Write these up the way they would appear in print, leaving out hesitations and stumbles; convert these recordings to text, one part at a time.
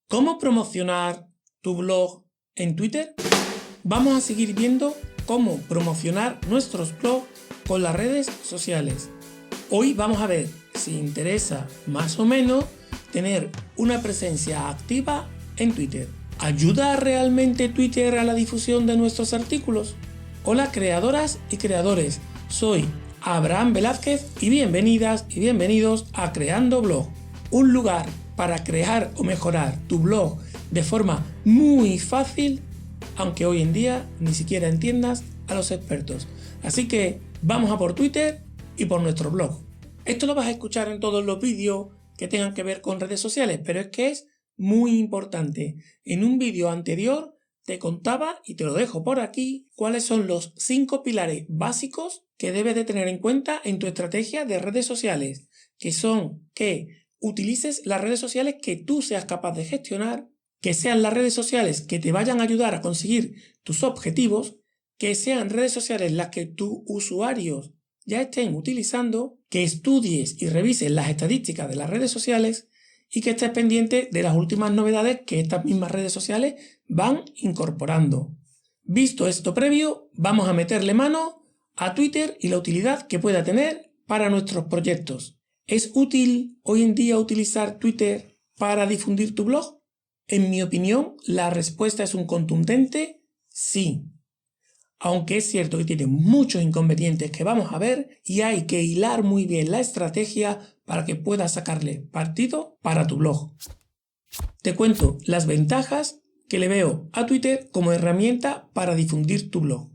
¿Cómo promocionar tu blog en Twitter? Vamos a seguir viendo cómo promocionar nuestros blogs con las redes sociales. Hoy vamos a ver si interesa más o menos tener una presencia activa en Twitter. ¿Ayuda realmente Twitter a la difusión de nuestros artículos? Hola creadoras y creadores, soy Abraham Velázquez y bienvenidas y bienvenidos a Creando Blog, un lugar para crear o mejorar tu blog de forma muy fácil, aunque hoy en día ni siquiera entiendas a los expertos. Así que vamos a por Twitter y por nuestro blog. Esto lo vas a escuchar en todos los vídeos que tengan que ver con redes sociales, pero es que es muy importante. En un vídeo anterior te contaba, y te lo dejo por aquí, cuáles son los 5 pilares básicos que debes de tener en cuenta en tu estrategia de redes sociales, que son que utilices las redes sociales que tú seas capaz de gestionar, que sean las redes sociales que te vayan a ayudar a conseguir tus objetivos, que sean redes sociales las que tus usuarios ya estén utilizando, que estudies y revises las estadísticas de las redes sociales y que estés pendiente de las últimas novedades que estas mismas redes sociales van incorporando. Visto esto previo, vamos a meterle mano a Twitter y la utilidad que pueda tener para nuestros proyectos. ¿Es útil hoy en día utilizar Twitter para difundir tu blog? En mi opinión, la respuesta es un contundente sí. Aunque es cierto que tiene muchos inconvenientes que vamos a ver y hay que hilar muy bien la estrategia para que puedas sacarle partido para tu blog. Te cuento las ventajas que le veo a Twitter como herramienta para difundir tu blog.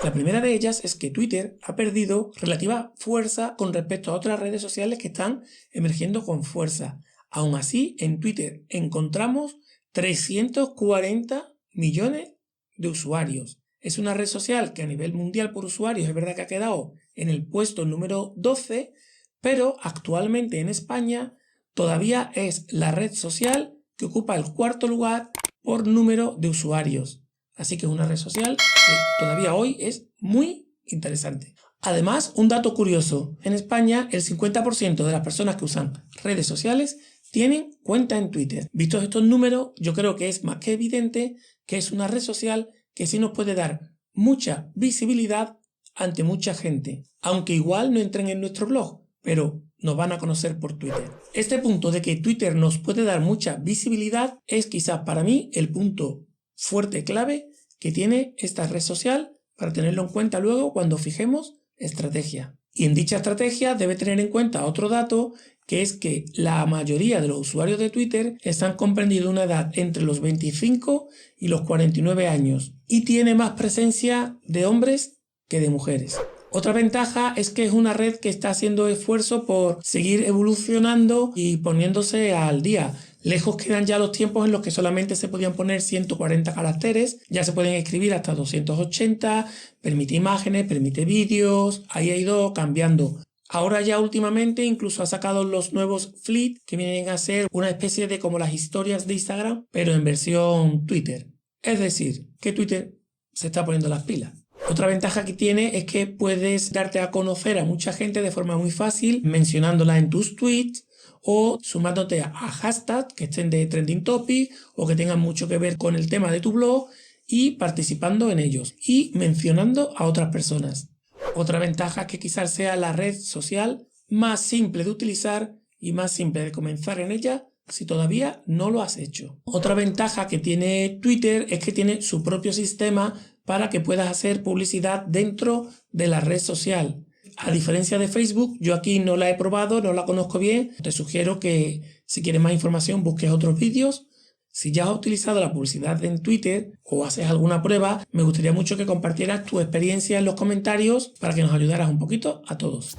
La primera de ellas es que Twitter ha perdido relativa fuerza con respecto a otras redes sociales que están emergiendo con fuerza. Aún así, en Twitter encontramos 340 millones de usuarios. Es una red social que a nivel mundial por usuarios es verdad que ha quedado en el puesto número 12, pero actualmente en España todavía es la red social que ocupa el 4º lugar por número de usuarios. Así que es una red social que todavía hoy es muy interesante. Además, un dato curioso, en España el 50% de las personas que usan redes sociales tienen cuenta en Twitter. Vistos estos números, yo creo que es más que evidente que es una red social que sí nos puede dar mucha visibilidad ante mucha gente, aunque igual no entren en nuestro blog, pero nos van a conocer por Twitter. Este punto de que Twitter nos puede dar mucha visibilidad es quizás para mí el punto fuerte clave que tiene esta red social para tenerlo en cuenta luego cuando fijemos estrategia. Y en dicha estrategia debe tener en cuenta otro dato, que es que la mayoría de los usuarios de Twitter están comprendidos una edad entre los 25 y los 49 años y tiene más presencia de hombres que de mujeres. Otra ventaja es que es una red que está haciendo esfuerzo por seguir evolucionando y poniéndose al día. Lejos quedan ya los tiempos en los que solamente se podían poner 140 caracteres, ya se pueden escribir hasta 280, permite imágenes, permite vídeos, ahí ha ido cambiando. Ahora ya últimamente incluso ha sacado los nuevos Fleet, que vienen a ser una especie de como las historias de Instagram, pero en versión Twitter. Es decir, que Twitter se está poniendo las pilas. Otra ventaja que tiene es que puedes darte a conocer a mucha gente de forma muy fácil, mencionándola en tus tweets o sumándote a hashtags que estén de trending topic o que tengan mucho que ver con el tema de tu blog y participando en ellos y mencionando a otras personas. Otra ventaja es que quizás sea la red social más simple de utilizar y más simple de comenzar en ella si todavía no lo has hecho. Otra ventaja que tiene Twitter es que tiene su propio sistema para que puedas hacer publicidad dentro de la red social. A diferencia de Facebook, yo aquí no la he probado, no la conozco bien. Te sugiero que si quieres más información busques otros vídeos. Si ya has utilizado la publicidad en Twitter o haces alguna prueba, me gustaría mucho que compartieras tu experiencia en los comentarios para que nos ayudaras un poquito a todos.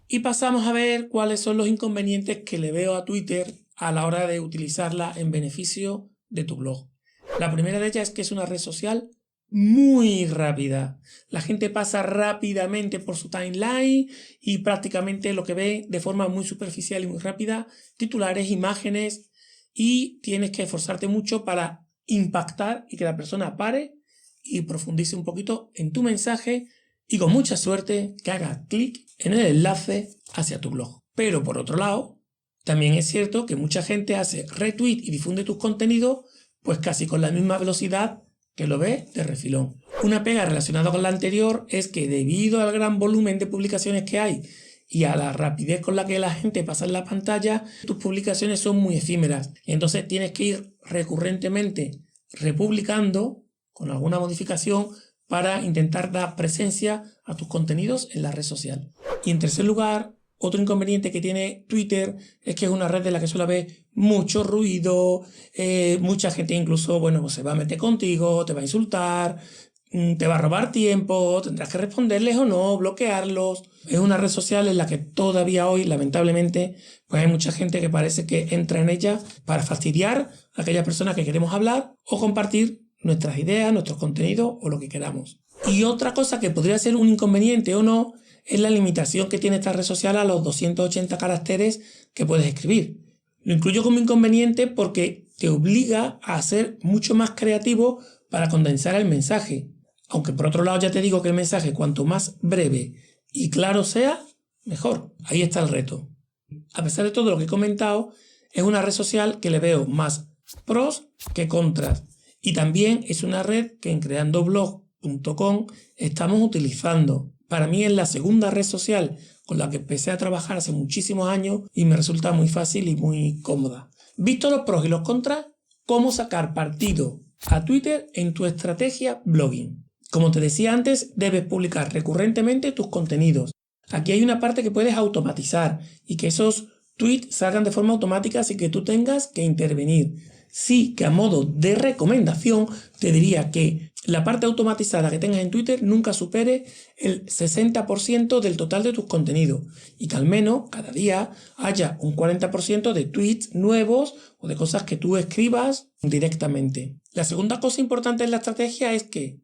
Y pasamos a ver cuáles son los inconvenientes que le veo a Twitter a la hora de utilizarla en beneficio de tu blog. La primera de ellas es que es una red social muy rápida. La gente pasa rápidamente por su timeline y prácticamente lo que ve de forma muy superficial y muy rápida, titulares, imágenes, y tienes que esforzarte mucho para impactar y que la persona pare y profundice un poquito en tu mensaje y con mucha suerte que haga clic en el enlace hacia tu blog. Pero por otro lado, También es cierto que mucha gente hace retweet y difunde tus contenidos pues casi con la misma velocidad que lo ves de refilón. Una pega relacionada con la anterior es que debido al gran volumen de publicaciones que hay y a la rapidez con la que la gente pasa en la pantalla, tus publicaciones son muy efímeras. Entonces tienes que ir recurrentemente republicando con alguna modificación para intentar dar presencia a tus contenidos en la red social. Y en tercer lugar, otro inconveniente que tiene Twitter es que es una red en la que suele haber mucho ruido, mucha gente incluso, pues se va a meter contigo, te va a insultar, te va a robar tiempo, tendrás que responderles o no, bloquearlos. Es una red social en la que todavía hoy, lamentablemente, pues hay mucha gente que parece que entra en ella para fastidiar a aquellas personas que queremos hablar o compartir nuestras ideas, nuestros contenidos o lo que queramos. Y otra cosa que podría ser un inconveniente o no es la limitación que tiene esta red social a los 280 caracteres que puedes escribir. Lo incluyo como inconveniente porque te obliga a ser mucho más creativo para condensar el mensaje. Aunque por otro lado ya te digo que el mensaje cuanto más breve y claro sea, mejor. Ahí está el reto. A pesar de todo lo que he comentado, es una red social que le veo más pros que contras. Y también es una red que en creandoblog.com estamos utilizando. Para mí es la segunda red social con la que empecé a trabajar hace muchísimos años y me resulta muy fácil y muy cómoda. Visto los pros y los contras, ¿cómo sacar partido a Twitter en tu estrategia blogging? Como te decía antes, debes publicar recurrentemente tus contenidos. Aquí hay una parte que puedes automatizar y que esos tweets salgan de forma automática sin que tú tengas que intervenir. Sí que a modo de recomendación te diría que la parte automatizada que tengas en Twitter nunca supere el 60% del total de tus contenidos y que al menos cada día haya un 40% de tweets nuevos o de cosas que tú escribas directamente. La segunda cosa importante en la estrategia es que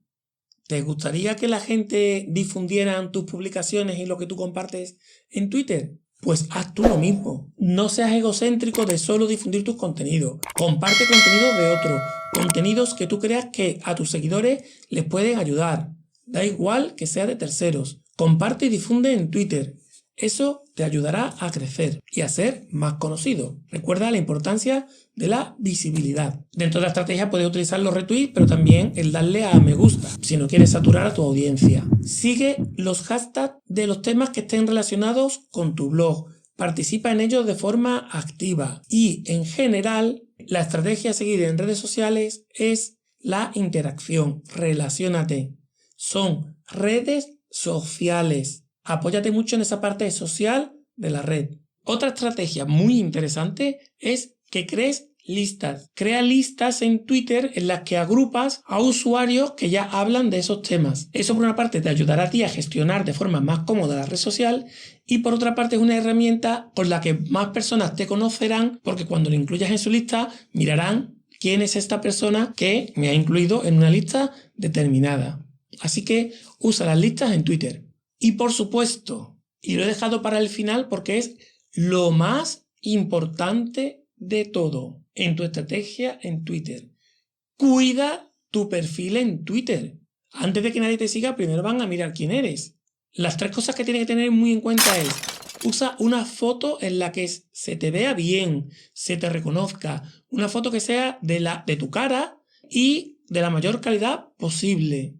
¿te gustaría que la gente difundiera tus publicaciones y lo que tú compartes en Twitter? Pues haz tú lo mismo. No seas egocéntrico de solo difundir tus contenidos. Comparte contenidos de otros. Contenidos que tú creas que a tus seguidores les pueden ayudar. Da igual que sea de terceros. Comparte y difunde en Twitter. Eso te ayudará a crecer y a ser más conocido. Recuerda la importancia de la visibilidad. Dentro de la estrategia puedes utilizar los retweets, pero también el darle a me gusta, si no quieres saturar a tu audiencia. Sigue los hashtags de los temas que estén relacionados con tu blog. Participa en ellos de forma activa. Y en general, la estrategia a seguir en redes sociales es la interacción. Relaciónate. Son redes sociales. Apóyate mucho en esa parte social de la red. Otra estrategia muy interesante es que crees listas. Crea listas en Twitter en las que agrupas a usuarios que ya hablan de esos temas. Eso por una parte te ayudará a ti a gestionar de forma más cómoda la red social y por otra parte es una herramienta con la que más personas te conocerán porque cuando lo incluyas en su lista mirarán quién es esta persona que me ha incluido en una lista determinada. Así que usa las listas en Twitter. Y por supuesto, y lo he dejado para el final porque es lo más importante de todo en tu estrategia en Twitter. Cuida tu perfil en Twitter. Antes de que nadie te siga, primero van a mirar quién eres. Las tres cosas que tienes que tener muy en cuenta es: usa una foto en la que se te vea bien, se te reconozca. Una foto que sea de tu cara y de la mayor calidad posible.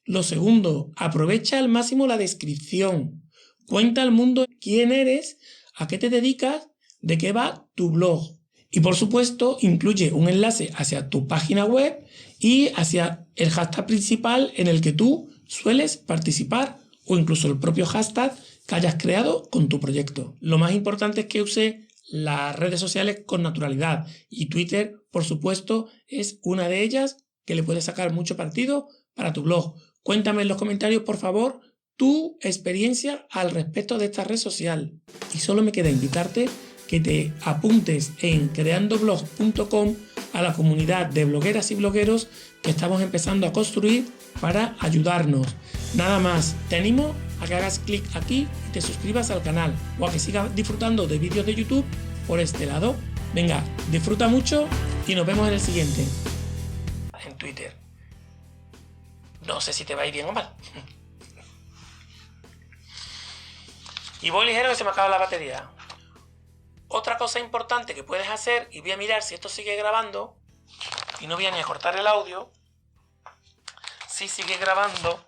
Lo segundo, aprovecha al máximo la descripción. Cuenta al mundo quién eres, a qué te dedicas, de qué va tu blog. Y por supuesto, incluye un enlace hacia tu página web y hacia el hashtag principal en el que tú sueles participar o incluso el propio hashtag que hayas creado con tu proyecto. Lo más importante es que use las redes sociales con naturalidad y Twitter, por supuesto, es una de ellas que le puedes sacar mucho partido para tu blog. Cuéntame en los comentarios, por favor, tu experiencia al respecto de esta red social. Y solo me queda invitarte que te apuntes en creandoblog.com a la comunidad de blogueras y blogueros que estamos empezando a construir para ayudarnos. Nada más, te animo a que hagas clic aquí y te suscribas al canal o a que sigas disfrutando de vídeos de YouTube por este lado. Venga, disfruta mucho y nos vemos en el siguiente. En Twitter. No sé si te va a ir bien o mal. Y voy ligero que se me acaba la batería. Otra cosa importante que puedes hacer, y voy a mirar si esto sigue grabando, y no voy a ni a cortar el audio. Sí sigue grabando.